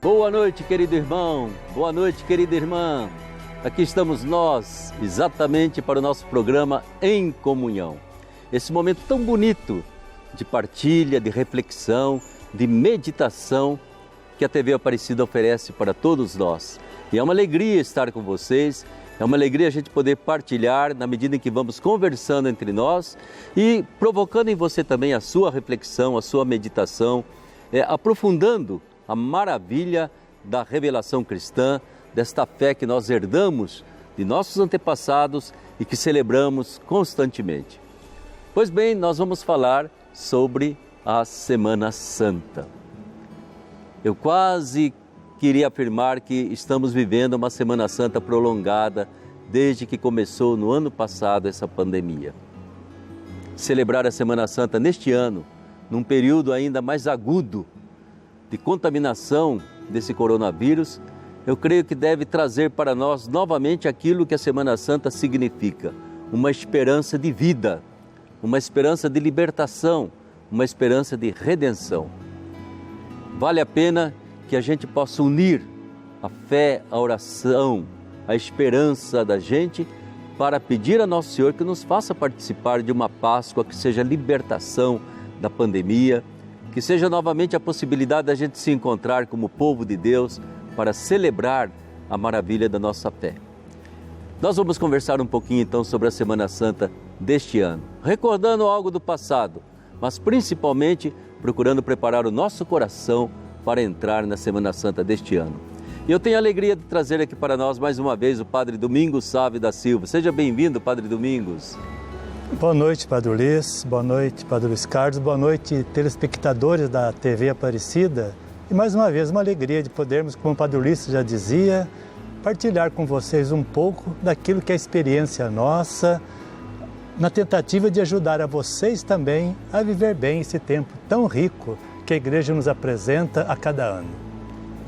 Boa noite, querido irmão. Boa noite, querida irmã. Aqui estamos nós, exatamente para o nosso programa Em Comunhão. Esse momento tão bonito de partilha, de reflexão, de meditação que a TV Aparecida oferece para todos nós. E é uma alegria estar com vocês, é uma alegria a gente poder partilhar na medida em que vamos conversando entre nós e provocando em você também a sua reflexão, a sua meditação, aprofundando a maravilha da revelação cristã, desta fé que nós herdamos de nossos antepassados e que celebramos constantemente. Pois bem, nós vamos falar sobre a Semana Santa. Eu quase queria afirmar que estamos vivendo uma Semana Santa prolongada desde que começou no ano passado essa pandemia. Celebrar a Semana Santa neste ano, num período ainda mais agudo de contaminação desse coronavírus, eu creio que deve trazer para nós novamente aquilo que a Semana Santa significa, uma esperança de vida, uma esperança de libertação, uma esperança de redenção. Vale a pena que a gente possa unir a fé, a oração, a esperança da gente para pedir a Nosso Senhor que nos faça participar de uma Páscoa que seja libertação da pandemia, que seja novamente a possibilidade da gente se encontrar como povo de Deus para celebrar a maravilha da nossa fé. Nós vamos conversar um pouquinho então sobre a Semana Santa deste ano, recordando algo do passado, mas principalmente procurando preparar o nosso coração para entrar na Semana Santa deste ano. E eu tenho a alegria de trazer aqui para nós mais uma vez o Padre Domingos Sávio da Silva. Seja bem-vindo, Padre Domingos. Boa noite, Padre Ulisses, boa noite, Padre Luiz Carlos, boa noite, telespectadores da TV Aparecida. E mais uma vez, uma alegria de podermos, como o Padre Ulisses já dizia, partilhar com vocês um pouco daquilo que é a experiência nossa, na tentativa de ajudar a vocês também a viver bem esse tempo tão rico que a Igreja nos apresenta a cada ano.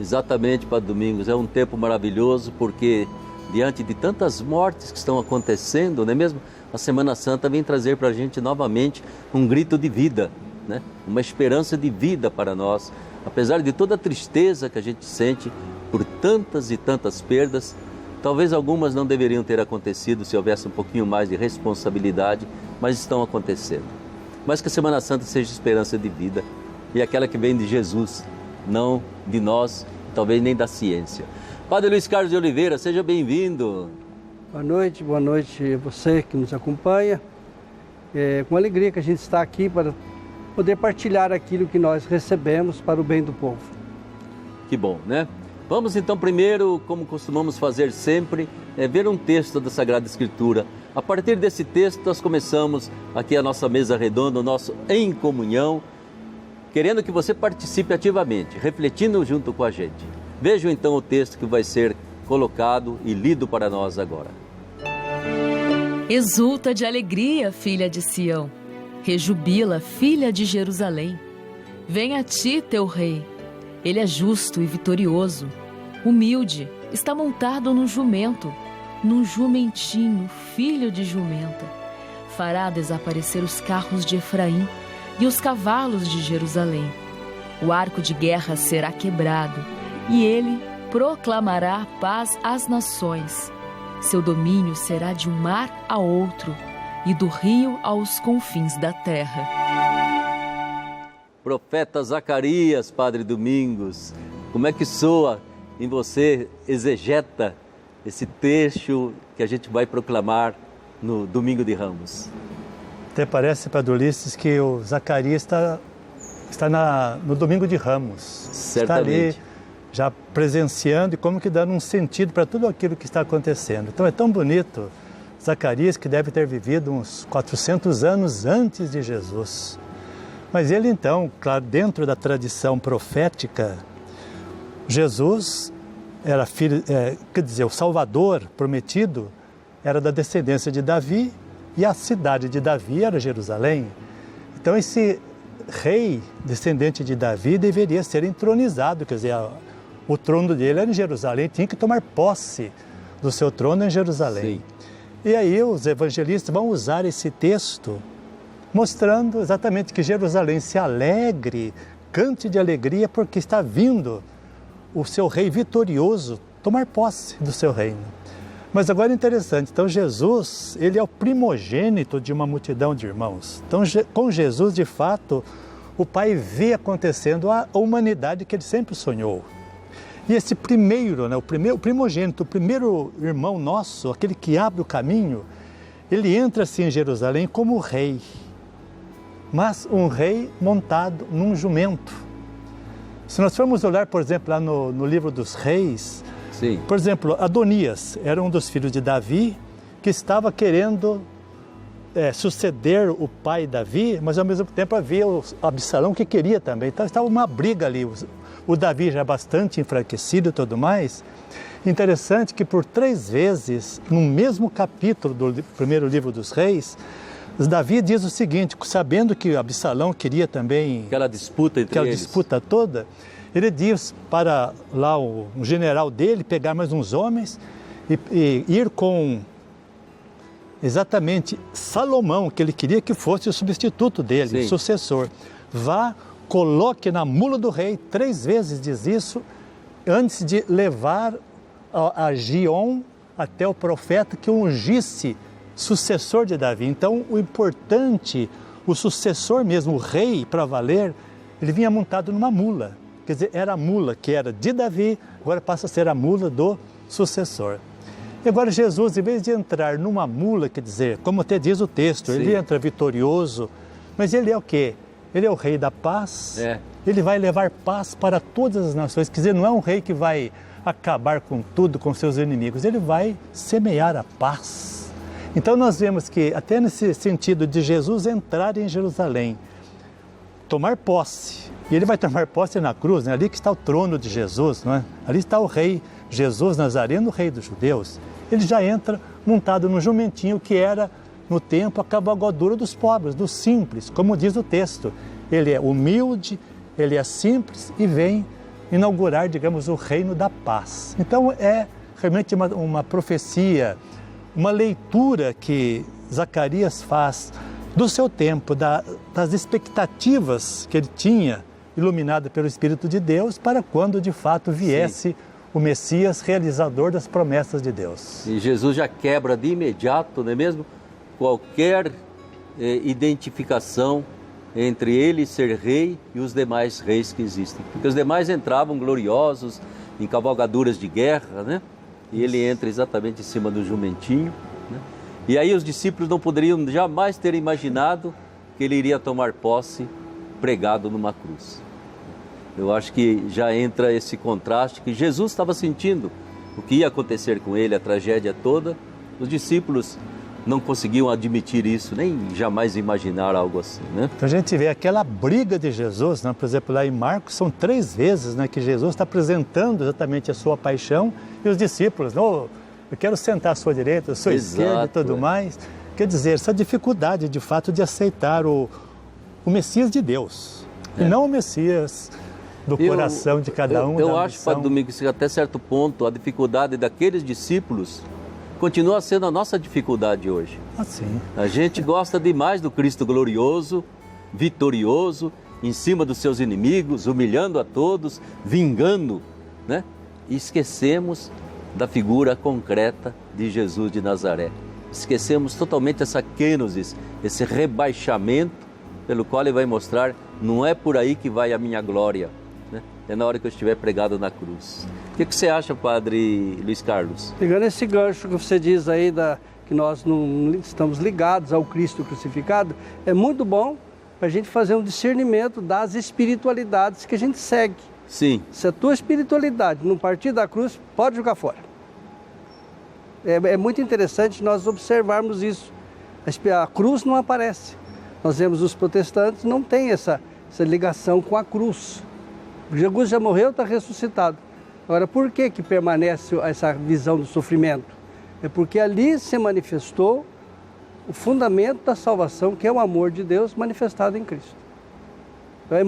Exatamente, Padre Domingos, é um tempo maravilhoso porque diante de tantas mortes que estão acontecendo, não é mesmo? A Semana Santa vem trazer para a gente novamente um grito de vida, né? Uma esperança de vida para nós. Apesar de toda a tristeza que a gente sente por tantas e tantas perdas, talvez algumas não deveriam ter acontecido se houvesse um pouquinho mais de responsabilidade, mas estão acontecendo. Mas que a Semana Santa seja esperança de vida e aquela que vem de Jesus, não de nós, talvez nem da ciência. Padre Luiz Carlos de Oliveira, seja bem-vindo. Boa noite a você que nos acompanha. É com alegria que a gente está aqui para poder partilhar aquilo que nós recebemos para o bem do povo. Que bom, né? Vamos então primeiro, como costumamos fazer sempre, ver um texto da Sagrada Escritura. A partir desse texto nós começamos aqui a nossa mesa redonda, o nosso Em Comunhão, querendo que você participe ativamente, refletindo junto com a gente. Vejam então o texto que vai ser colocado e lido para nós agora. Exulta de alegria, filha de Sião. Rejubila, filha de Jerusalém. Vem a ti, teu rei. Ele é justo e vitorioso. Humilde, está montado num jumento, num jumentinho, filho de jumenta. Fará desaparecer os carros de Efraim e os cavalos de Jerusalém. O arco de guerra será quebrado e ele proclamará a paz às nações. Seu domínio será de um mar a outro e do rio aos confins da terra. Profeta Zacarias, Padre Domingos, como é que soa em você, exegeta, esse trecho que a gente vai proclamar no Domingo de Ramos? Até parece, Padre Ulisses, que o Zacarias está no Domingo de Ramos. Certamente. Está ali já presenciando e como que dando um sentido para tudo aquilo que está acontecendo. Então é tão bonito Zacarias, que deve ter vivido uns 400 anos antes de Jesus. Mas ele então, claro, dentro da tradição profética, Jesus era filho, o Salvador prometido era da descendência de Davi e a cidade de Davi era Jerusalém. Então esse rei descendente de Davi deveria ser entronizado, quer dizer, o trono dele era em Jerusalém, tinha que tomar posse do seu trono em Jerusalém. Sim. E aí os evangelistas vão usar esse texto mostrando exatamente que Jerusalém se alegre, cante de alegria porque está vindo o seu rei vitorioso tomar posse do seu reino. Mas agora é interessante, então Jesus, ele é o primogênito de uma multidão de irmãos. Então com Jesus, de fato, o Pai vê acontecendo a humanidade que ele sempre sonhou. E esse primeiro, né, o primogênito, o primeiro irmão nosso, aquele que abre o caminho, ele entra assim em Jerusalém como rei, mas um rei montado num jumento. Se nós formos olhar, por exemplo, lá no livro dos reis, sim, por exemplo, Adonias era um dos filhos de Davi que estava querendo suceder o pai Davi, mas ao mesmo tempo havia o Absalão que queria também. Então estava uma briga ali. O Davi já bastante enfraquecido e tudo mais. Interessante que por 3 vezes, no mesmo capítulo do primeiro livro dos reis, Davi diz o seguinte, sabendo que Absalão queria também... Aquela disputa entre aquela eles. disputa toda, ele diz para lá um general dele pegar mais uns homens e ir com exatamente Salomão, que ele queria que fosse o substituto dele, sim, o sucessor. Vá, coloque na mula do rei, 3 vezes diz isso, antes de levar a Gion até o profeta que o ungisse sucessor de Davi. Então, o importante, o sucessor mesmo, o rei, para valer, ele vinha montado numa mula. Quer dizer, era a mula que era de Davi, agora passa a ser a mula do sucessor. E agora Jesus, em vez de entrar numa mula, quer dizer, como até diz o texto, sim, ele entra vitorioso, mas ele é o quê? Ele é o rei da paz, ele vai levar paz para todas as nações, quer dizer, não é um rei que vai acabar com tudo, com seus inimigos, ele vai semear a paz. Então nós vemos que até nesse sentido de Jesus entrar em Jerusalém, tomar posse, e ele vai tomar posse na cruz, né? Ali que está o trono de Jesus, não é? Ali está o rei Jesus Nazareno, o rei dos judeus. Ele já entra montado num jumentinho que era no tempo a cavalgadura dos pobres, dos simples, como diz o texto. Ele é humilde, ele é simples e vem inaugurar, digamos, o reino da paz. Então é realmente uma profecia, uma leitura que Zacarias faz do seu tempo, das expectativas que ele tinha, iluminada pelo Espírito de Deus, para quando de fato viesse, sim, o Messias, realizador das promessas de Deus. E Jesus já quebra de imediato, não é mesmo? Qualquer identificação entre ele ser rei e os demais reis que existem. Porque os demais entravam gloriosos em cavalgaduras de guerra, né? E ele entra exatamente em cima do jumentinho, né? E aí os discípulos não poderiam jamais ter imaginado que ele iria tomar posse pregado numa cruz. Eu acho que já entra esse contraste que Jesus estava sentindo, o que ia acontecer com ele, a tragédia toda. Os discípulos não conseguiam admitir isso, nem jamais imaginar algo assim, né? Então a gente vê aquela briga de Jesus, né? Por exemplo, lá em Marcos, são 3 vezes, né, que Jesus está apresentando exatamente a sua paixão e os discípulos, eu quero sentar à sua direita, à sua esquerda e tudo mais. Quer dizer, essa dificuldade de fato de aceitar o Messias de Deus, e não o Messias do coração de cada um. Eu acho, Padre Domingos, que até certo ponto a dificuldade daqueles discípulos continua sendo a nossa dificuldade hoje. Assim. A gente gosta demais do Cristo glorioso, vitorioso, em cima dos seus inimigos, humilhando a todos, vingando, né? E esquecemos da figura concreta de Jesus de Nazaré. Esquecemos totalmente essa kenosis, esse rebaixamento pelo qual ele vai mostrar, não é por aí que vai a minha glória, né? É na hora que eu estiver pregado na cruz. O que você acha, Padre Luiz Carlos? Pegando esse gancho que você diz aí, que nós não estamos ligados ao Cristo crucificado, é muito bom para a gente fazer um discernimento das espiritualidades que a gente segue. Sim. Se a tua espiritualidade não partir da cruz, pode jogar fora. É muito interessante nós observarmos isso. A cruz não aparece. Nós vemos os protestantes não têm essa ligação com a cruz. Jesus já morreu, está ressuscitado. Agora, por que permanece essa visão do sofrimento? É porque ali se manifestou o fundamento da salvação, que é o amor de Deus manifestado em Cristo. Então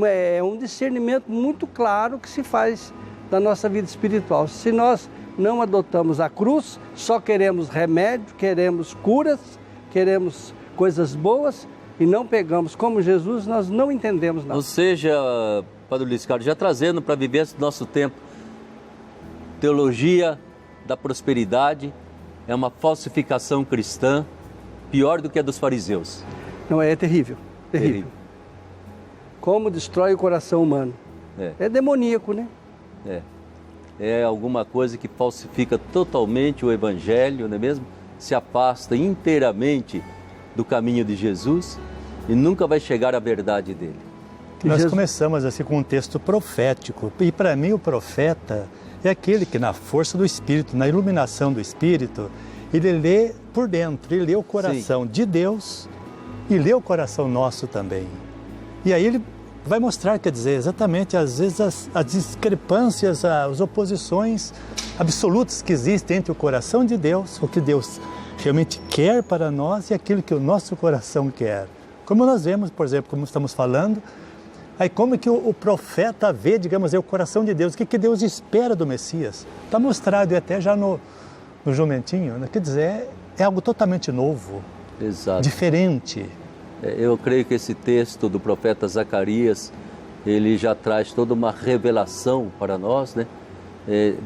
é um discernimento muito claro que se faz da nossa vida espiritual. Se nós não adotamos a cruz, só queremos remédio, queremos curas, queremos coisas boas, e não pegamos como Jesus, nós não entendemos nada. Ou seja, Padre Luiz Carlos, já trazendo para a vivência do nosso tempo, teologia da prosperidade é uma falsificação cristã pior do que a dos fariseus. Não, é terrível, terrível. Como destrói o coração humano. É demoníaco, né? É alguma coisa que falsifica totalmente o Evangelho, não é mesmo? Se afasta inteiramente do caminho de Jesus e nunca vai chegar à verdade dele. Nós começamos assim com um texto profético, e para mim o profeta é aquele que na força do Espírito, na iluminação do Espírito, ele lê por dentro, ele lê o coração de Deus e lê o coração nosso também. E aí ele vai mostrar, quer dizer, exatamente às vezes as discrepâncias, as oposições absolutas que existem entre o coração de Deus, o que Deus realmente quer para nós e aquilo que o nosso coração quer. Como nós vemos, por exemplo, como estamos falando, aí como que o profeta vê, digamos, o coração de Deus, o que Deus espera do Messias. Está mostrado até já no jumentinho, né? Quer dizer, é algo totalmente novo, diferente. Eu creio que esse texto do profeta Zacarias, ele já traz toda uma revelação para nós, né?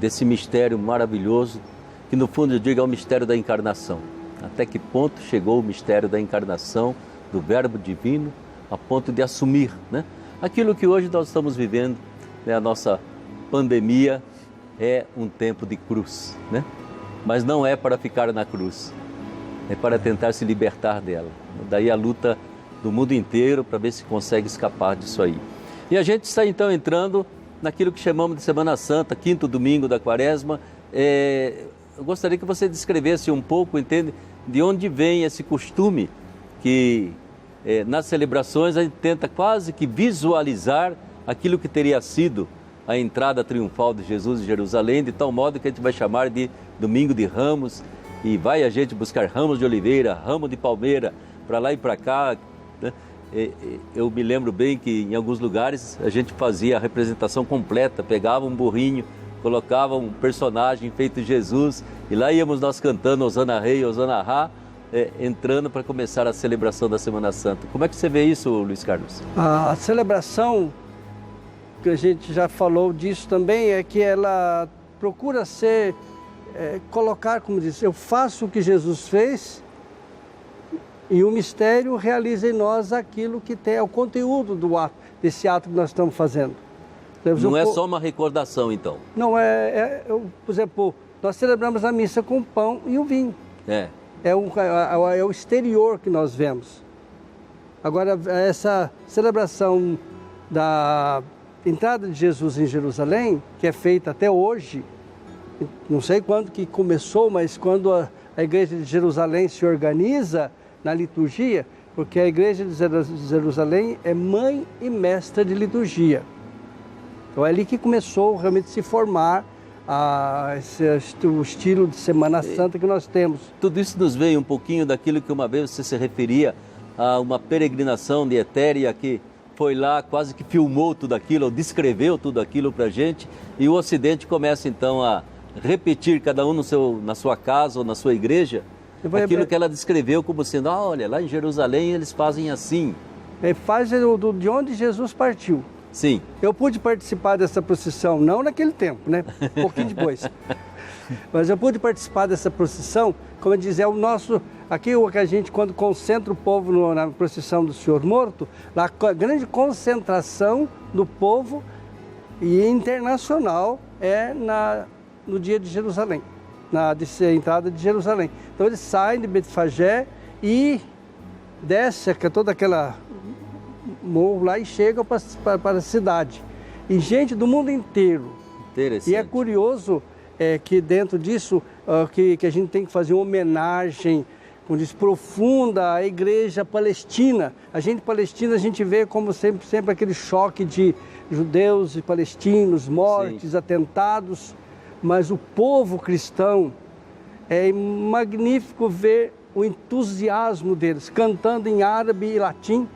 Desse mistério maravilhoso, que no fundo eu digo é o mistério da encarnação. Até que ponto chegou o mistério da encarnação, do Verbo Divino, a ponto de assumir, né? Aquilo que hoje nós estamos vivendo, né? A nossa pandemia é um tempo de cruz, né? Mas não é para ficar na cruz, é para tentar se libertar dela. Daí a luta do mundo inteiro para ver se consegue escapar disso aí. E a gente está então entrando naquilo que chamamos de Semana Santa, quinto domingo da Quaresma. Eu gostaria que você descrevesse um pouco, entende, de onde vem esse costume que nas celebrações a gente tenta quase que visualizar aquilo que teria sido a entrada triunfal de Jesus em Jerusalém, de tal modo que a gente vai chamar de Domingo de Ramos, e vai a gente buscar ramos de oliveira, ramo de palmeira, para lá e para cá, né? Eu me lembro bem que em alguns lugares a gente fazia a representação completa, pegava um burrinho, colocava um personagem feito Jesus, e lá íamos nós cantando Hosana Rei, Hosana Rá, entrando para começar a celebração da Semana Santa. Como é que você vê isso, Luiz Carlos? A celebração, que a gente já falou disso também, é que ela procura ser, colocar, como diz, eu faço o que Jesus fez e o mistério realiza em nós aquilo que é o conteúdo do ato, desse ato que nós estamos fazendo. Não é só uma recordação, então? Não, por exemplo, nós celebramos a missa com o pão e o vinho. É o exterior que nós vemos. Agora, essa celebração da entrada de Jesus em Jerusalém, que é feita até hoje, não sei quando que começou, mas quando a igreja de Jerusalém se organiza na liturgia, porque a igreja de Jerusalém é mãe e mestra de liturgia. Então é ali que começou realmente a se formar o estilo de Semana Santa que nós temos. Tudo isso nos veio um pouquinho daquilo que uma vez você se referia a uma peregrinação de Etéria, que foi lá, quase que filmou tudo aquilo, ou descreveu tudo aquilo para a gente, e o Ocidente começa então a repetir, cada um na sua casa ou na sua igreja, aquilo que ela descreveu como sendo, olha, lá em Jerusalém eles fazem assim. Faz de onde Jesus partiu. Sim. Eu pude participar dessa procissão, não naquele tempo, né? Um pouquinho depois. Mas eu pude participar dessa procissão, como diz, é o nosso... Aqui o que a gente, quando concentra o povo na procissão do Senhor Morto, lá a grande concentração do povo e internacional é no dia de Jerusalém, na entrada de Jerusalém. Então eles saem de Betfagé e descem toda aquela morro lá e chegam para a cidade. E gente do mundo inteiro. Interessante. E é curioso que dentro disso que a gente tem que fazer uma homenagem, como diz, profunda à igreja palestina. A gente palestina, a gente vê como sempre aquele choque de judeus e palestinos, mortes, sim, atentados. Mas o povo cristão, é magnífico ver o entusiasmo deles, cantando em árabe e latim.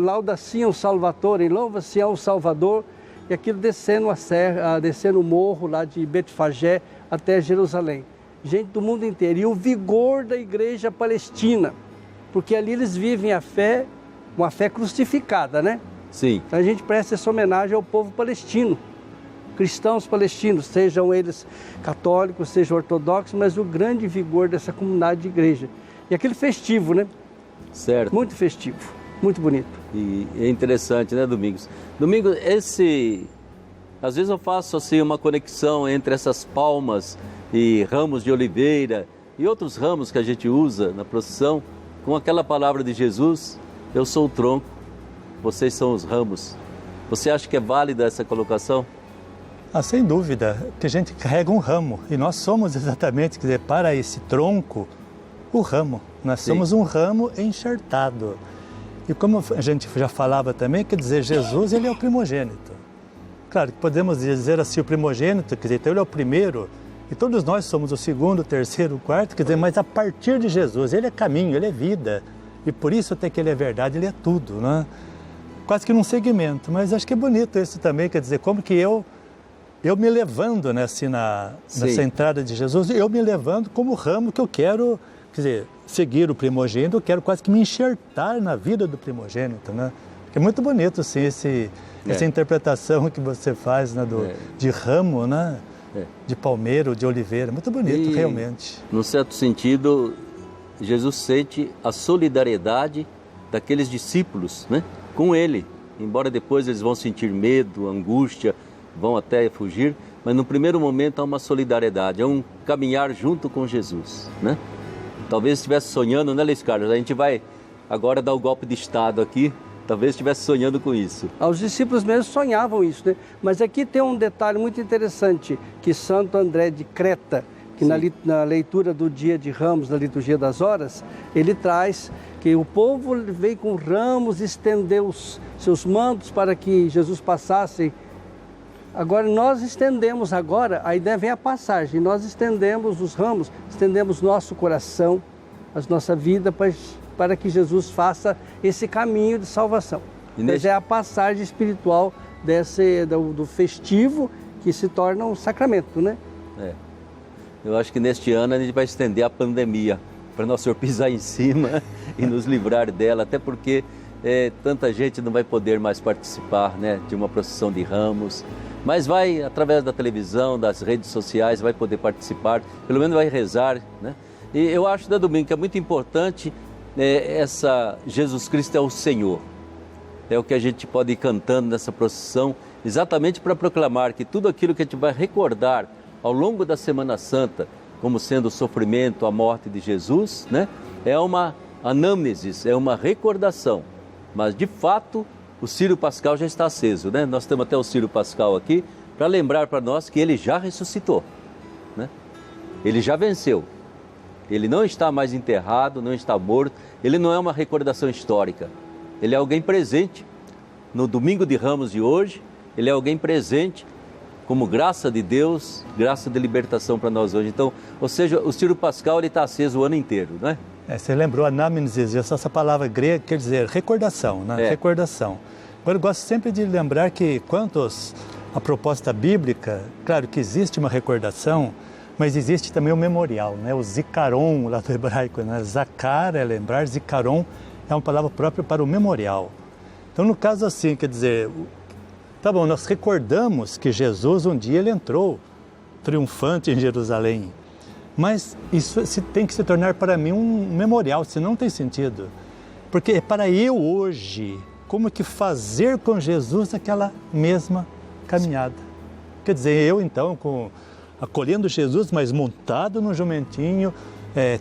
Laudaciam Salvatore, louva-se ao Salvador, e aquilo descendo a serra, descendo o morro lá de Betfagé até Jerusalém. Gente do mundo inteiro. E o vigor da igreja palestina. porque ali eles vivem a fé, uma fé crucificada, né? Sim. Então a gente presta essa homenagem ao povo palestino, cristãos palestinos, sejam eles católicos, sejam ortodoxos, mas o grande vigor dessa comunidade de igreja. E aquele festivo, né? Certo. Muito festivo, muito bonito. E é interessante, né, Domingos? Domingos, às vezes eu faço assim uma conexão entre essas palmas e ramos de oliveira e outros ramos que a gente usa na procissão, com aquela palavra de Jesus: eu sou o tronco, vocês são os ramos. Você acha que é válida essa colocação? Sem dúvida, que a gente carrega um ramo e nós somos exatamente, quer dizer, para esse tronco, o ramo. Nós somos um ramo enxertado. E como a gente já falava também, quer dizer, Jesus, ele é o primogênito. Claro que podemos dizer assim, o primogênito, quer dizer, então ele é o primeiro, e todos nós somos o segundo, o terceiro, o quarto, quer dizer, mas a partir de Jesus, ele é caminho, ele é vida. E por isso até que ele é verdade, ele é tudo, né? Quase que num segmento, mas acho que é bonito isso também, quer dizer, como que eu me levando, né, assim, nessa entrada de Jesus, eu me levando como ramo que eu quero, quer dizer, seguir o primogênito, eu quero quase que me enxertar na vida do primogênito, né? É muito bonito, assim, essa interpretação que você faz, né, de ramo, né? De palmeiro, de oliveira, muito bonito, realmente. Num certo sentido, Jesus sente a solidariedade daqueles discípulos, né, com ele, embora depois eles vão sentir medo, angústia, vão até fugir, mas no primeiro momento há uma solidariedade, é um caminhar junto com Jesus, né? Talvez estivesse sonhando, né, Luiz Carlos? A gente vai agora dar o golpe de Estado aqui, talvez estivesse sonhando com isso. Os discípulos mesmo sonhavam isso, né? Mas aqui tem um detalhe muito interessante, que Santo André de Creta, que na leitura do Dia de Ramos, na liturgia das horas, ele traz que o povo veio com ramos, estendeu os seus mantos para que Jesus passasse. Agora nós estendemos aí vem a passagem, nós estendemos os ramos, estendemos nosso coração, a nossa vida para que Jesus faça esse caminho de salvação. Mas é a passagem espiritual do festivo que se torna um sacramento, né? Eu acho que neste ano a gente vai estender a pandemia para Nosso Senhor pisar em cima e nos livrar dela, até porque tanta gente não vai poder mais participar, né, de uma procissão de ramos, mas vai, através da televisão, das redes sociais, vai poder participar, pelo menos vai rezar, né? E eu acho, né, Domingo, que é muito importante Jesus Cristo é o Senhor. É o que a gente pode ir cantando nessa procissão, exatamente para proclamar que tudo aquilo que a gente vai recordar ao longo da Semana Santa, como sendo o sofrimento, a morte de Jesus, né, é uma anamnesis, é uma recordação. Mas, de fato, o Círio Pascal já está aceso, né? Nós temos até o Círio Pascal aqui para lembrar para nós que ele já ressuscitou, né? Ele já venceu. Ele não está mais enterrado, não está morto. Ele não é uma recordação histórica. Ele é alguém presente. No Domingo de Ramos de hoje, ele é alguém presente como graça de Deus, graça de libertação para nós hoje. Então, ou seja, o Círio Pascal está aceso o ano inteiro, né? Você lembrou anamnesis, essa palavra grega quer dizer recordação, né? Recordação. Agora, eu gosto sempre de lembrar que, quanto à proposta bíblica, claro que existe uma recordação, mas existe também o memorial, né? O zikaron, lá do hebraico, né? Zakar é lembrar, zikaron é uma palavra própria para o memorial. Então, no caso assim, quer dizer, tá bom, nós recordamos que Jesus um dia ele entrou triunfante em Jerusalém, mas isso tem que se tornar para mim um memorial, senão não tem sentido. Porque é para eu hoje, como que fazer com Jesus aquela mesma caminhada. Quer dizer, eu então, acolhendo Jesus, mas montado no jumentinho,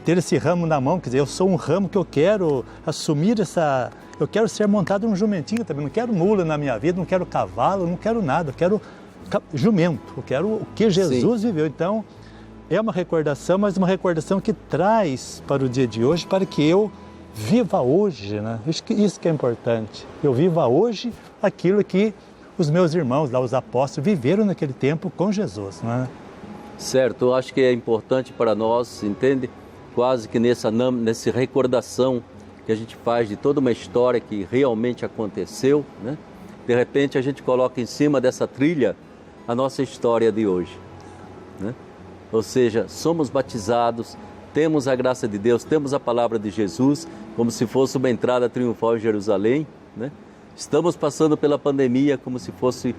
ter esse ramo na mão, quer dizer, eu sou um ramo que eu quero assumir eu quero ser montado num jumentinho também, não quero mula na minha vida, não quero cavalo, não quero nada, eu quero jumento, eu quero o que Jesus viveu. Então, é uma recordação, mas uma recordação que traz para o dia de hoje, para que eu viva hoje, né? Isso que é importante. Eu viva hoje aquilo que os meus irmãos, lá, os apóstolos, viveram naquele tempo com Jesus, né? Certo, eu acho que é importante para nós, entende? Quase que nessa recordação que a gente faz de toda uma história que realmente aconteceu, né? De repente a gente coloca em cima dessa trilha a nossa história de hoje, né? Ou seja, somos batizados, temos a graça de Deus, temos a palavra de Jesus, como se fosse uma entrada triunfal em Jerusalém, né? Estamos passando pela pandemia como se fosse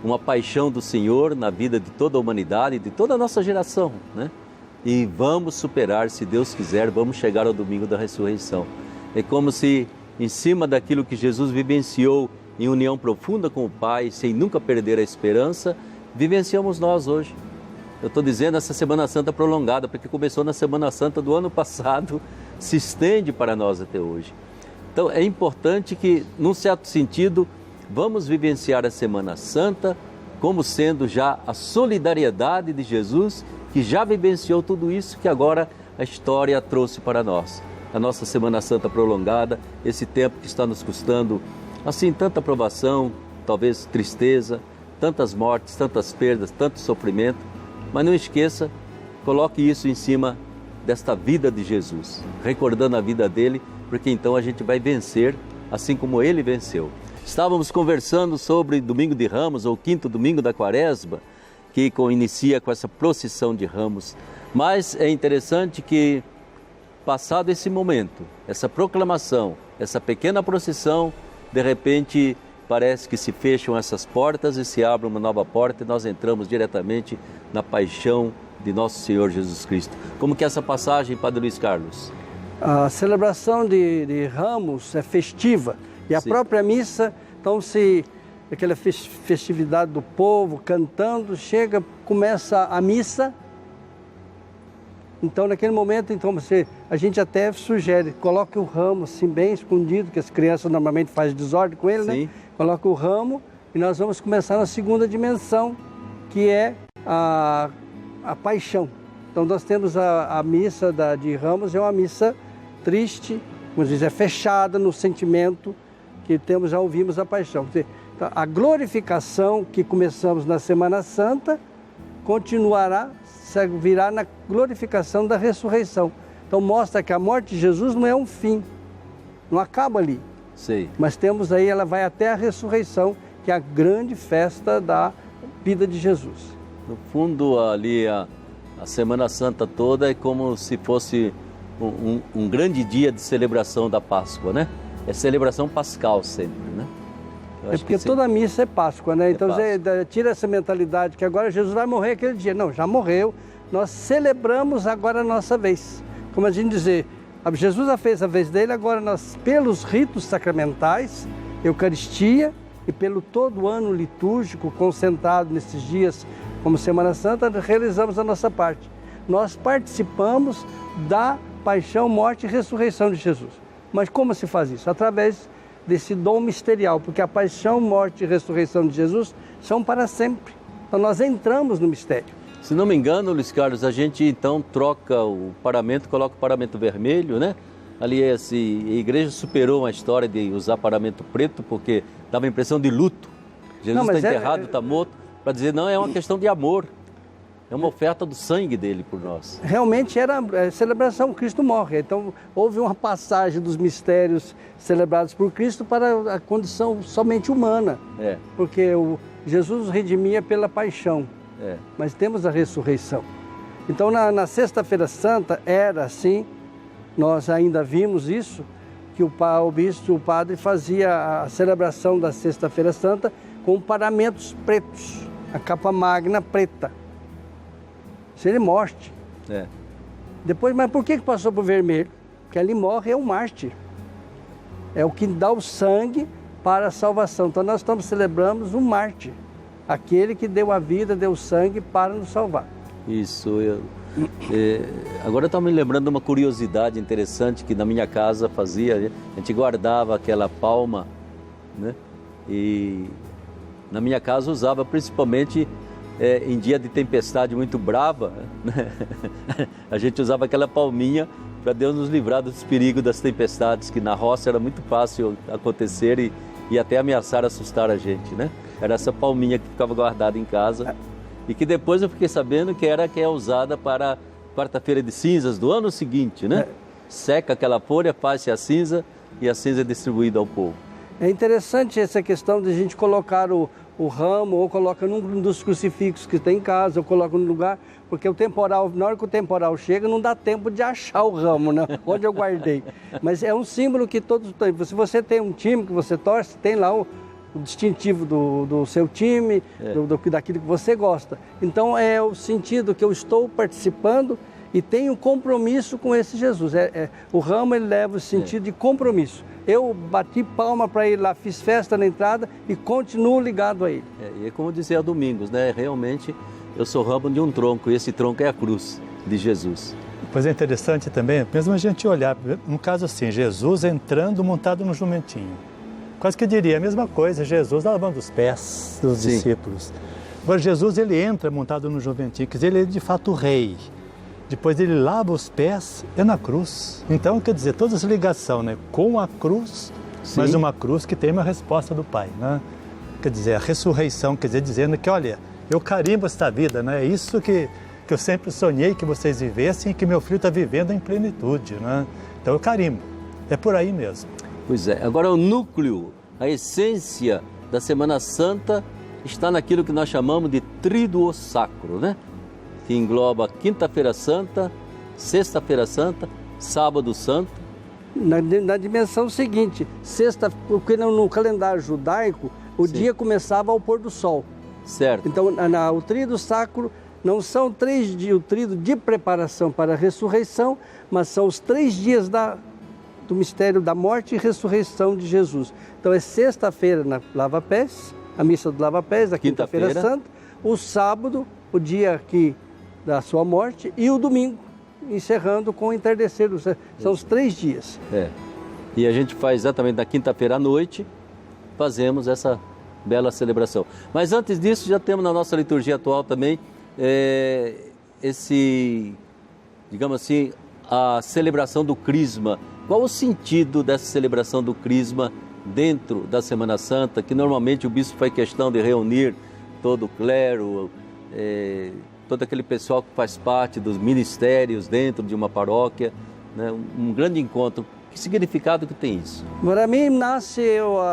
uma paixão do Senhor na vida de toda a humanidade, de toda a nossa geração, né? E vamos superar, se Deus quiser, vamos chegar ao domingo da ressurreição. É como se, em cima daquilo que Jesus vivenciou em união profunda com o Pai, sem nunca perder a esperança, vivenciamos nós hoje. Eu estou dizendo essa Semana Santa prolongada, porque começou na Semana Santa do ano passado, se estende para nós até hoje. Então é importante que, num certo sentido, vamos vivenciar a Semana Santa como sendo já a solidariedade de Jesus, que já vivenciou tudo isso que agora a história trouxe para nós. A nossa Semana Santa prolongada, esse tempo que está nos custando, assim, tanta provação, talvez tristeza, tantas mortes, tantas perdas, tanto sofrimento. Mas não esqueça, coloque isso em cima desta vida de Jesus, recordando a vida dele, porque então a gente vai vencer assim como ele venceu. Estávamos conversando sobre Domingo de Ramos, ou quinto domingo da Quaresma, que inicia com essa procissão de ramos. Mas é interessante que, passado esse momento, essa proclamação, essa pequena procissão, de repente parece que se fecham essas portas e se abre uma nova porta e nós entramos diretamente na paixão de nosso Senhor Jesus Cristo. Como que é essa passagem, Padre Luiz Carlos? A celebração de Ramos é festiva e a Sim. própria missa, então aquela festividade do povo cantando, começa a missa. Então, naquele momento, a gente até sugere, coloque o ramo assim bem escondido, que as crianças normalmente fazem desordem com ele, Sim. né? Coloca o ramo e nós vamos começar na segunda dimensão, que é a paixão. Então, nós temos a missa de Ramos, é uma missa triste, vamos dizer, fechada no sentimento que já ouvimos a paixão. Então, a glorificação que começamos na Semana Santa virá na glorificação da ressurreição. Então mostra que a morte de Jesus não é um fim, não acaba ali. Sei. Mas temos aí, ela vai até a ressurreição, que é a grande festa da vida de Jesus. No fundo, ali a Semana Santa toda é como se fosse um grande dia de celebração da Páscoa, né? É celebração pascal sempre, né? É porque toda missa é Páscoa, né? Então Páscoa. Você tira essa mentalidade que agora Jesus vai morrer aquele dia. Não, já morreu. Nós celebramos agora a nossa vez. Como a gente dizer, Jesus já fez a vez dele, agora nós, pelos ritos sacramentais, Eucaristia e pelo todo ano litúrgico concentrado nesses dias, como Semana Santa, realizamos a nossa parte. Nós participamos da paixão, morte e ressurreição de Jesus. Mas como se faz isso? Através desse dom ministerial, porque a paixão, morte e ressurreição de Jesus são para sempre. Então nós entramos no mistério. Se não me engano, Luiz Carlos, a gente então troca o paramento, coloca o paramento vermelho, né? Ali a igreja superou a história de usar paramento preto, porque dava a impressão de luto. Jesus está enterrado, está morto, para dizer, não, é uma questão de amor. É uma oferta do sangue dele por nós. Realmente era a celebração, Cristo morre. Então houve uma passagem dos mistérios celebrados por Cristo para a condição somente humana. Porque Jesus redimia pela paixão. Mas temos a ressurreição. Então na Sexta-feira Santa era assim, nós ainda vimos isso, que o padre fazia a celebração da Sexta-feira Santa com paramentos pretos, a capa magna preta. Seria morte. Depois, mas por que passou para o vermelho? Porque ali morre, é um mártir. É o que dá o sangue para a salvação. Então nós celebrando um mártir. Aquele que deu a vida, deu sangue para nos salvar. Isso. Agora eu estou me lembrando de uma curiosidade interessante que na minha casa fazia. A gente guardava aquela palma, né? E na minha casa usava principalmente em dia de tempestade muito brava, né? A gente usava aquela palminha para Deus nos livrar dos perigos das tempestades, que na roça era muito fácil acontecer e até ameaçar assustar a gente, né? Era essa palminha que ficava guardada em casa e que depois eu fiquei sabendo que é usada para quarta-feira de cinzas do ano seguinte, né? Seca aquela folha, faz-se a cinza e a cinza é distribuída ao povo. É interessante essa questão de a gente colocar o ramo, ou coloca num dos crucifixos que tem em casa, ou coloca no lugar, porque o temporal, na hora que o temporal chega, não dá tempo de achar o ramo, né? Onde eu guardei. Mas é um símbolo que todos têm. Se você tem um time que você torce, tem lá o distintivo do seu time, daquilo que você gosta. Então é o sentido que eu estou participando e tenho compromisso com esse Jesus. O ramo, ele leva o sentido de compromisso. Eu bati palma para ele lá, fiz festa na entrada e continuo ligado a ele. E é como dizia Domingos, né? Realmente eu sou ramo de um tronco e esse tronco é a cruz de Jesus. Pois é interessante também, mesmo a gente olhar, no caso assim, Jesus entrando montado no jumentinho. Quase que eu diria a mesma coisa, Jesus lavando os pés dos discípulos. Agora Jesus, ele entra montado no jumentinho, quer dizer, ele é de fato o rei. Depois ele lava os pés, é na cruz. Então, quer dizer, toda essa ligação, né, com a cruz, mas uma cruz que tem uma resposta do Pai, né? Quer dizer, a ressurreição, quer dizer, dizendo que, olha, eu carimbo esta vida, né? É isso que eu sempre sonhei que vocês vivessem e que meu filho está vivendo em plenitude, né? Então eu carimbo, é por aí mesmo. Pois é, agora o núcleo, a essência da Semana Santa está naquilo que nós chamamos de Tríduo Sacro, né? Que engloba Quinta-feira Santa, Sexta-feira Santa, Sábado Santo. Na dimensão seguinte, porque no calendário judaico, o dia começava ao pôr do sol. Certo. Então, o Tríduo Sacro não são 3 dias, o tríduo de preparação para a ressurreição, mas são os 3 dias do mistério da morte e ressurreição de Jesus. Então, é sexta-feira na Lava-Pés, a missa do Lava-Pés, da Quinta-feira Santa, o sábado, o dia da sua morte, e o domingo, encerrando com o entardecer. São os 3 dias. E a gente faz exatamente na quinta-feira à noite, fazemos essa bela celebração. Mas antes disso, já temos na nossa liturgia atual também digamos assim, a celebração do Crisma. Qual o sentido dessa celebração do Crisma dentro da Semana Santa, que normalmente o bispo faz questão de reunir todo o clero, todo aquele pessoal que faz parte dos ministérios dentro de uma paróquia, né? Um grande encontro. Que significado que tem isso? Para mim, nasce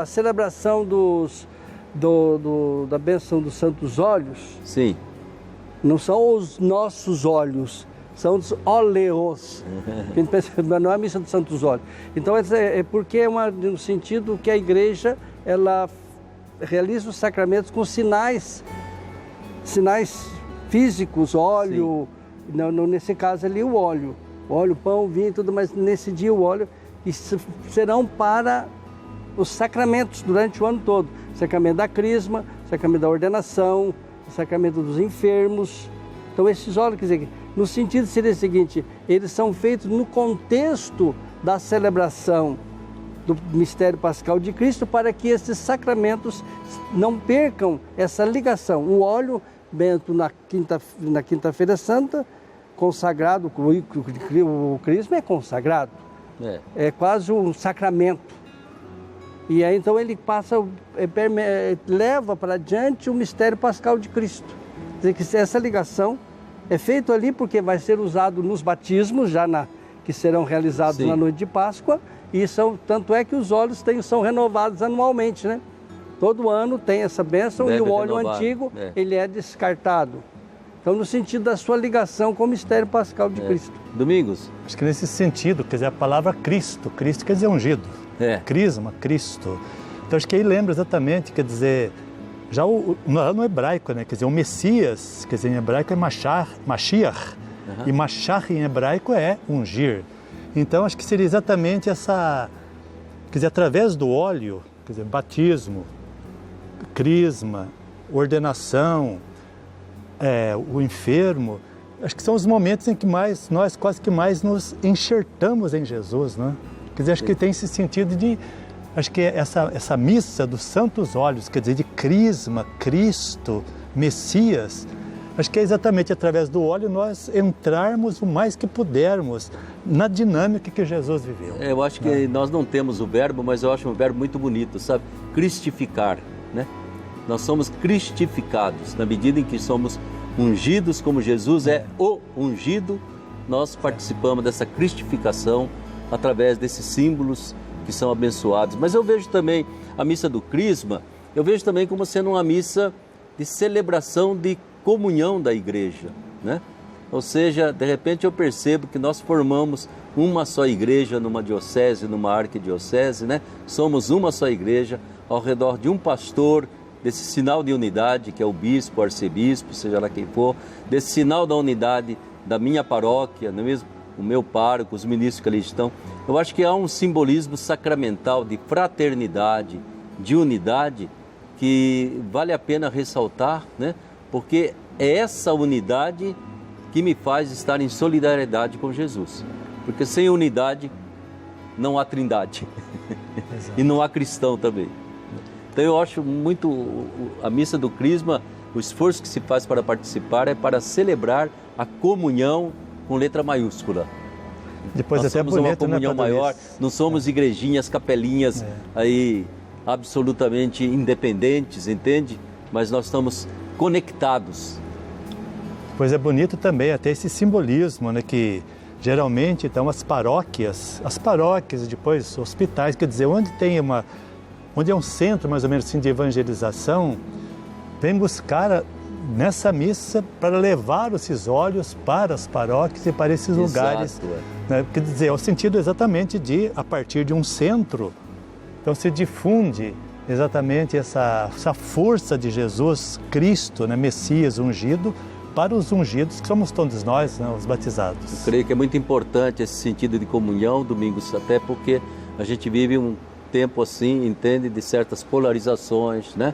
a celebração da bênção dos santos óleos. Sim. Não são os nossos óleos, são os óleos. Não é a missa dos santos óleos. Então, é porque no sentido que a igreja, ela realiza os sacramentos com sinais físicos, óleo, nesse caso ali o óleo, pão, vinho e tudo, mas nesse dia o óleo, que serão para os sacramentos durante o ano todo. Sacramento da Crisma, sacramento da ordenação, sacramento dos enfermos. Então esses óleos, quer dizer, no sentido seria o seguinte, eles são feitos no contexto da celebração do mistério pascal de Cristo, para que esses sacramentos não percam essa ligação. O óleo bento na quinta-feira santa, consagrado, o Crisma é consagrado, é quase um sacramento. E aí então ele leva para adiante o mistério pascal de Cristo. Quer dizer que essa ligação é feita ali porque vai ser usado nos batismos, que serão realizados na noite de Páscoa, e tanto é que os óleos são renovados anualmente, né? Todo ano tem essa bênção e o óleo antigo, ele é descartado. Então, no sentido da sua ligação com o mistério pascal de Cristo. Domingos? Acho que nesse sentido, quer dizer, a palavra Cristo quer dizer ungido. Crisma, Cristo. Então, acho que aí lembra exatamente, quer dizer, já no hebraico, né? Quer dizer, o Messias, quer dizer, em hebraico é Mashiach, e Mashiach em hebraico é ungir. Então, acho que seria exatamente essa, quer dizer, através do óleo, quer dizer, batismo, crisma, ordenação, o enfermo, acho que são os momentos em que nós quase que mais nos enxertamos em Jesus, né? Quer dizer, acho que tem esse sentido acho que essa missa dos santos óleos, quer dizer, de crisma, Cristo, Messias, acho que é exatamente através do óleo nós entrarmos o mais que pudermos na dinâmica que Jesus viveu. Eu acho que nós não temos o verbo, mas eu acho um verbo muito bonito, sabe? Cristificar, né? Nós somos cristificados, na medida em que somos ungidos como Jesus é o ungido, nós participamos dessa cristificação através desses símbolos que são abençoados. Mas eu vejo também a missa do Crisma, eu vejo também como sendo uma missa de celebração de comunhão da igreja, né? Ou seja, de repente eu percebo que nós formamos uma só igreja numa diocese, numa arquidiocese, né? Somos uma só igreja ao redor de um pastor, desse sinal de unidade que é o bispo, o arcebispo, seja lá quem for, desse sinal da unidade da minha paróquia, não é mesmo? O meu pároco, os ministros que ali estão. Eu acho que há um simbolismo sacramental de fraternidade, de unidade, que vale a pena ressaltar, né? Porque é essa unidade que me faz estar em solidariedade com Jesus. Porque sem unidade não há trindade. E não há cristão também. Então eu acho muito a missa do Crisma, o esforço que se faz para participar é para celebrar a comunhão com letra maiúscula. Depois nós até somos bonito, uma comunhão maior, não somos igrejinhas, capelinhas aí absolutamente independentes, entende? Mas nós estamos conectados. Pois é bonito também até esse simbolismo, né, que geralmente então as paróquias e depois hospitais, quer dizer, onde é um centro mais ou menos assim de evangelização, vem buscar nessa missa para levar esses olhos para as paróquias e para esses lugares. Né? Quer dizer, é o sentido exatamente de, a partir de um centro, então se difunde exatamente essa força de Jesus Cristo, né, Messias ungido, para os ungidos, que somos todos nós, né, os batizados. Eu creio que é muito importante esse sentido de comunhão, Domingos, até porque a gente vive um tempo assim, entende, de certas polarizações, né?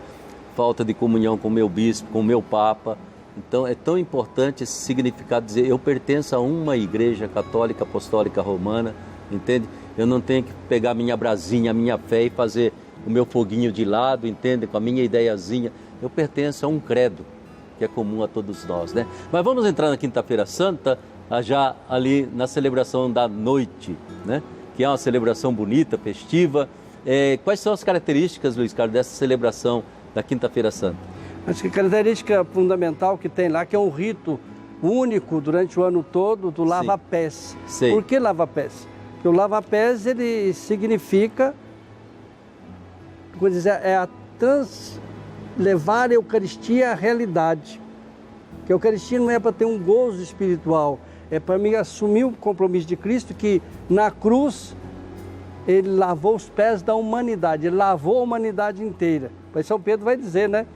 Falta de comunhão com o meu bispo, com o meu papa. Então é tão importante esse significado de dizer, eu pertenço a uma igreja católica apostólica romana, entende? Eu não tenho que pegar a minha brasinha, a minha fé e fazer o meu foguinho de lado, entende? Com a minha ideiazinha. Eu pertenço a um credo que é comum a todos nós, né? Mas vamos entrar na Quinta-feira Santa, já ali na celebração da noite, né? Que é uma celebração bonita, festiva. Quais são as características, Luiz Carlos, dessa celebração da Quinta-feira Santa? Acho que a característica fundamental que tem lá, que é um rito único durante o ano todo, do lava-pés. Por que lava-pés? Porque o lava-pés, ele significa, levar a Eucaristia à realidade. Que a Eucaristia não é para ter um gozo espiritual, é para mim assumir o compromisso de Cristo, que na cruz ele lavou os pés da humanidade, ele lavou a humanidade inteira. Mas São Pedro vai dizer, né?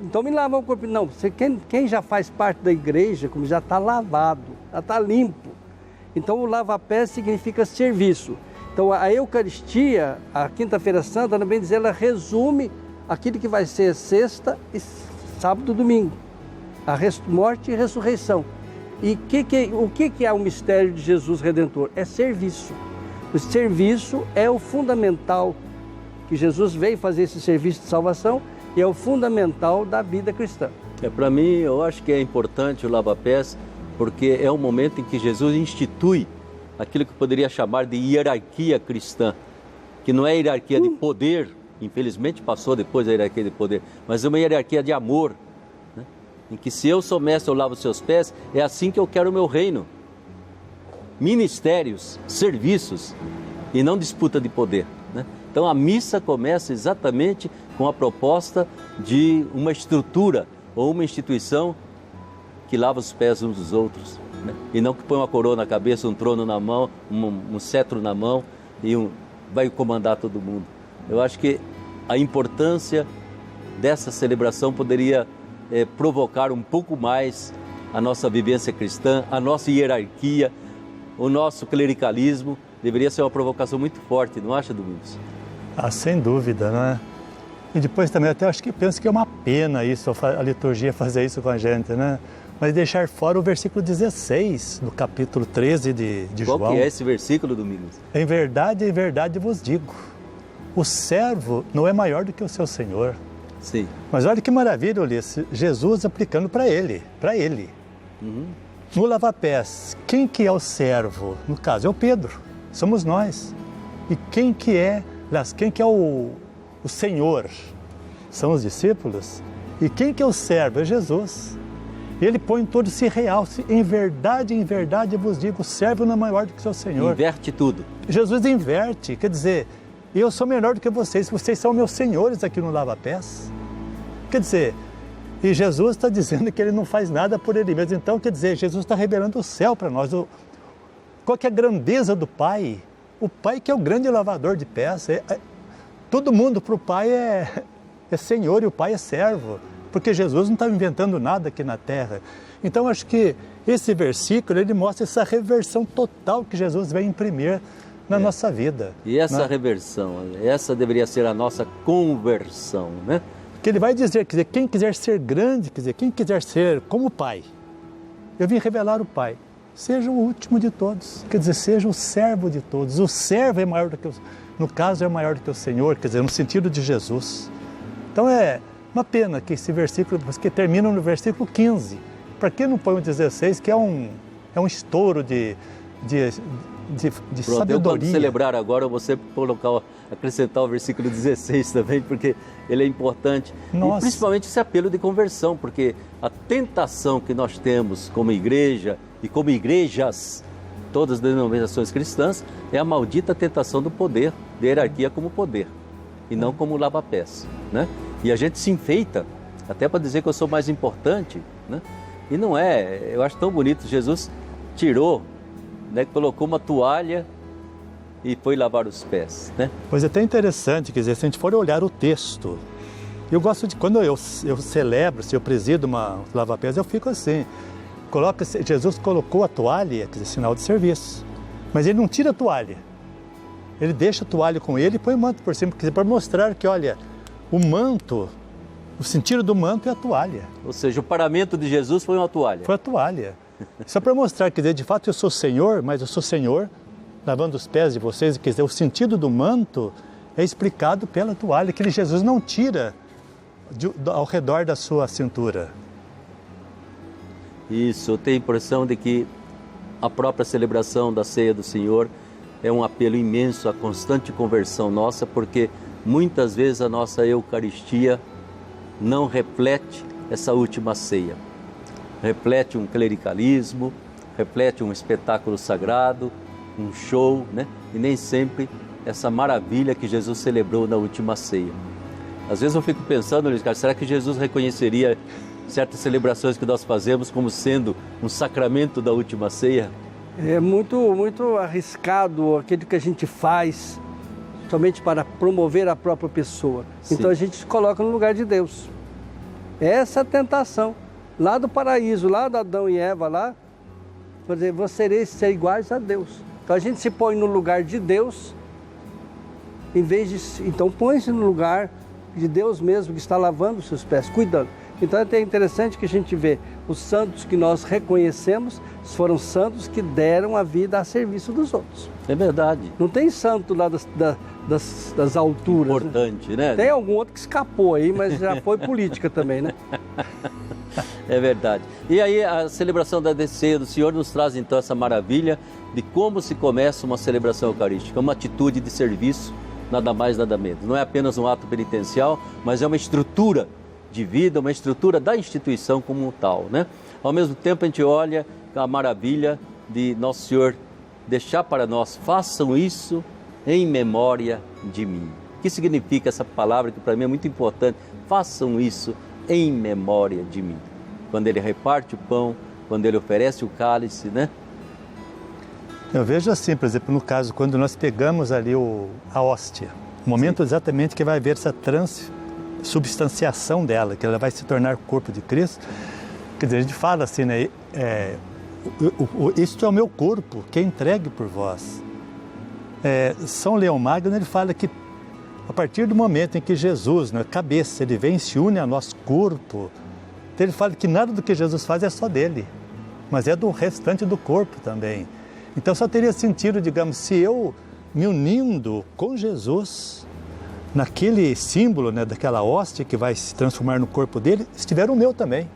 Então me lava o corpo. Não, quem já faz parte da igreja, como já está lavado, já está limpo. Então o lava-pés significa serviço. Então a Eucaristia, a Quinta-feira Santa, também diz, ela resume aquilo que vai ser sexta, e sábado e domingo. A morte e ressurreição. E o que é o mistério de Jesus Redentor? É serviço. O serviço é o fundamental, que Jesus veio fazer esse serviço de salvação, e é o fundamental da vida cristã. Para mim, eu acho que é importante o lava-pés, porque é o momento em que Jesus institui aquilo que poderia chamar de hierarquia cristã, que não é hierarquia de poder, infelizmente passou depois da hierarquia de poder, mas é uma hierarquia de amor, né? Em que se eu sou mestre, eu lavo os seus pés, é assim que eu quero o meu reino. Ministérios, serviços e não disputa de poder, né? Então a missa começa exatamente com a proposta de uma estrutura ou uma instituição que lava os pés uns dos outros, né? E não que põe uma coroa na cabeça, um trono na mão, um cetro na mão e vai comandar todo mundo. Eu acho que a importância dessa celebração poderia provocar um pouco mais a nossa vivência cristã, a nossa hierarquia, o nosso clericalismo. Deveria ser uma provocação muito forte, não acha, Domingos? Sem dúvida, né? E depois também até penso que é uma pena isso, a liturgia fazer isso com a gente, né? Mas deixar fora o versículo 16 do capítulo 13 de João. Qual que é esse versículo, Domingos? Em verdade vos digo, o servo não é maior do que o seu senhor. Sim. Mas olha que maravilha, Ulisses, Jesus aplicando para ele. Uhum. No lava-pés, quem que é o servo? No caso é o Pedro, somos nós. E quem que é o Senhor? São os discípulos. E quem que é o servo? É Jesus. E ele põe todo esse realce. Em verdade eu vos digo, o servo não é maior do que o seu Senhor. Inverte tudo. Jesus inverte, quer dizer, eu sou melhor do que vocês são meus senhores aqui no lava-pés. Quer dizer, e Jesus está dizendo que ele não faz nada por ele mesmo. Então, quer dizer, Jesus está revelando o céu para nós. Qual que é a grandeza do Pai? O Pai que é o grande lavador de pés. Todo mundo para o Pai é Senhor e o Pai é servo. Porque Jesus não está inventando nada aqui na terra. Então, acho que esse versículo, ele mostra essa reversão total que Jesus vem imprimir na nossa vida. E essa reversão, essa deveria ser a nossa conversão, né? Que ele vai dizer, quer dizer, quem quiser ser grande, quer dizer, quem quiser ser como o Pai, eu vim revelar o Pai, seja o último de todos, quer dizer, seja o servo de todos. O servo é maior do que no caso, é maior do que o Senhor, quer dizer, no sentido de Jesus. Então é uma pena que esse versículo, que termina no versículo 15, para que não põe o 16, que é um estouro de Pronto, sabedoria. Eu, quando celebrar agora, você acrescentar o versículo 16 também, porque ele é importante. Nossa. E principalmente esse apelo de conversão, porque a tentação que nós temos como igreja e como igrejas, todas as denominações cristãs, é a maldita tentação do poder, da hierarquia como poder, e não como lava-pés, né? E a gente se enfeita, até para dizer que eu sou mais importante, né? E não é, eu acho tão bonito, Jesus tirou, né, colocou uma toalha e foi lavar os pés, né? Pois é até interessante, quer dizer, se a gente for olhar o texto, eu gosto de, quando eu celebro, se eu presido uma lava-pés, eu fico assim, Jesus colocou a toalha, quer dizer, sinal de serviço, mas ele não tira a toalha, ele deixa a toalha com ele e põe o manto por cima, quer dizer, para mostrar que, olha, o manto, o sentido do manto é a toalha. Ou seja, o paramento de Jesus foi uma toalha. Foi a toalha. Só para mostrar, quer dizer, de fato eu sou Senhor, mas eu sou Senhor lavando os pés de vocês. Quer dizer, o sentido do manto é explicado pela toalha, que Jesus não tira ao redor da sua cintura. Isso, eu tenho a impressão de que a própria celebração da ceia do Senhor é um apelo imenso à constante conversão nossa, porque muitas vezes a nossa Eucaristia não reflete essa última ceia. Reflete um clericalismo, reflete um espetáculo sagrado, um show, né? E nem sempre essa maravilha que Jesus celebrou na última ceia. Às vezes eu fico pensando, Luiz Carlos, será que Jesus reconheceria certas celebrações que nós fazemos como sendo um sacramento da última ceia? É muito arriscado aquilo que a gente faz somente para promover a própria pessoa. Sim. Então a gente se coloca no lugar de Deus. Essa é a tentação. Lá do paraíso, lá de Adão e Eva, lá, por dizer, vocês ser iguais a Deus. Então a gente se põe no lugar de Deus, em vez de... Então põe-se no lugar de Deus mesmo, que está lavando os seus pés, cuidando. Então é até interessante que a gente vê os santos que nós reconhecemos, foram santos que deram a vida a serviço dos outros. É verdade. Não tem santo lá das alturas. Importante, né? Tem algum outro que escapou aí, mas já foi política também, né? É verdade. E aí a celebração da ceia do Senhor nos traz então essa maravilha de como se começa uma celebração eucarística, uma atitude de serviço, nada mais, nada menos. Não é apenas um ato penitencial, mas é uma estrutura de vida, uma estrutura da instituição como tal, né? Ao mesmo tempo a gente olha a maravilha de Nosso Senhor deixar para nós, façam isso em memória de mim. O que significa essa palavra que para mim é muito importante? Façam isso em memória de mim. Quando ele reparte o pão, quando ele oferece o cálice, né? Eu vejo assim, por exemplo, no caso, quando nós pegamos ali a hóstia, o momento exatamente que vai haver essa transubstanciação dela, que ela vai se tornar corpo de Cristo. Quer dizer, a gente fala assim, né? Isto é o meu corpo, que é entregue por vós. São Leão Magno, ele fala que a partir do momento em que Jesus, na cabeça, ele vem e se une ao nosso corpo, então ele fala que nada do que Jesus faz é só dele, mas é do restante do corpo também. Então só teria sentido, digamos, se eu me unindo com Jesus, naquele símbolo, né, daquela hóstia que vai se transformar no corpo dele, estiver o meu também.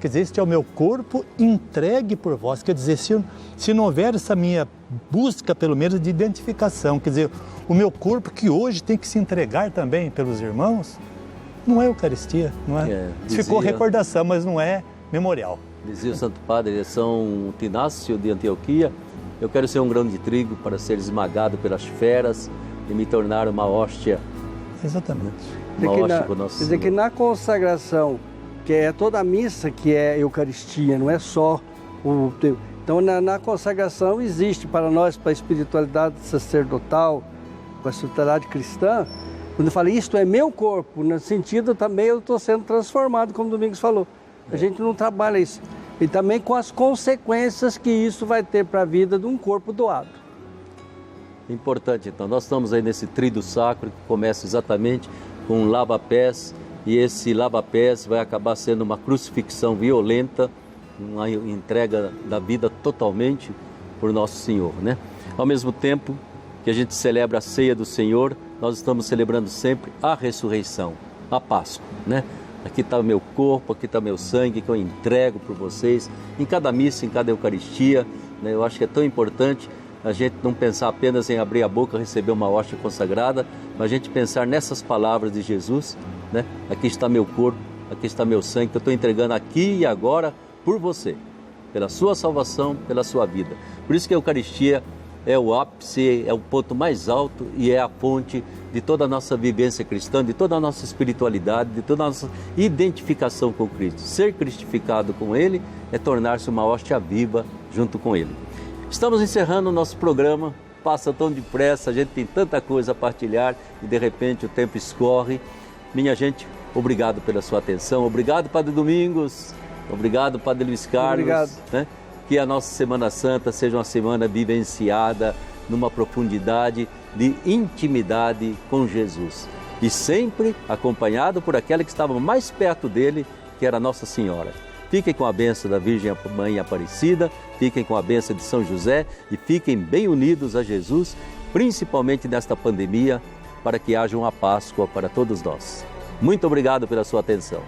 Quer dizer, este é o meu corpo entregue por vós. Quer dizer, se não houver essa minha busca, pelo menos, de identificação, quer dizer, o meu corpo que hoje tem que se entregar também pelos irmãos, não é Eucaristia, não é? Ficou recordação, mas não é memorial. Dizia o Santo Padre São Tinácio de Antioquia: eu quero ser um grão de trigo para ser esmagado pelas feras e me tornar uma hóstia. Exatamente. Uma hóstia com o nosso Quer dizer que na consagração, que é toda a missa que é Eucaristia, não é só o... Então na consagração existe para nós, para a espiritualidade sacerdotal, para a espiritualidade cristã, quando eu falo isto é meu corpo, no sentido também eu estou sendo transformado, como o Domingos falou. A gente não trabalha isso. E também com as consequências que isso vai ter para a vida de um corpo doado. Importante, então. Nós estamos aí nesse tríduo sacro que começa exatamente com um lava-pés, e esse lava-pés vai acabar sendo uma crucifixão violenta, uma entrega da vida totalmente por Nosso Senhor, né? Ao mesmo tempo que a gente celebra a ceia do Senhor, nós estamos celebrando sempre a ressurreição, a Páscoa, né? Aqui está o meu corpo, aqui está o meu sangue que eu entrego por vocês, em cada missa, em cada Eucaristia, né? Eu acho que é tão importante a gente não pensar apenas em abrir a boca e receber uma hóstia consagrada, mas a gente pensar nessas palavras de Jesus, né? Aqui está meu corpo, aqui está meu sangue, que eu estou entregando aqui e agora por você, pela sua salvação, pela sua vida. Por isso que a Eucaristia é o ápice, é o ponto mais alto e é a fonte de toda a nossa vivência cristã, de toda a nossa espiritualidade, de toda a nossa identificação com Cristo. Ser cristificado com Ele é tornar-se uma hóstia viva junto com Ele. Estamos encerrando o nosso programa, passa tão depressa, a gente tem tanta coisa a partilhar e de repente o tempo escorre. Minha gente, obrigado pela sua atenção, obrigado Padre Domingos, obrigado Padre Luiz Carlos. Obrigado. Né? Que a nossa Semana Santa seja uma semana vivenciada numa profundidade de intimidade com Jesus. E sempre acompanhado por aquela que estava mais perto dele, que era Nossa Senhora. Fiquem com a bênção da Virgem Mãe Aparecida, fiquem com a bênção de São José e fiquem bem unidos a Jesus, principalmente nesta pandemia, para que haja uma Páscoa para todos nós. Muito obrigado pela sua atenção.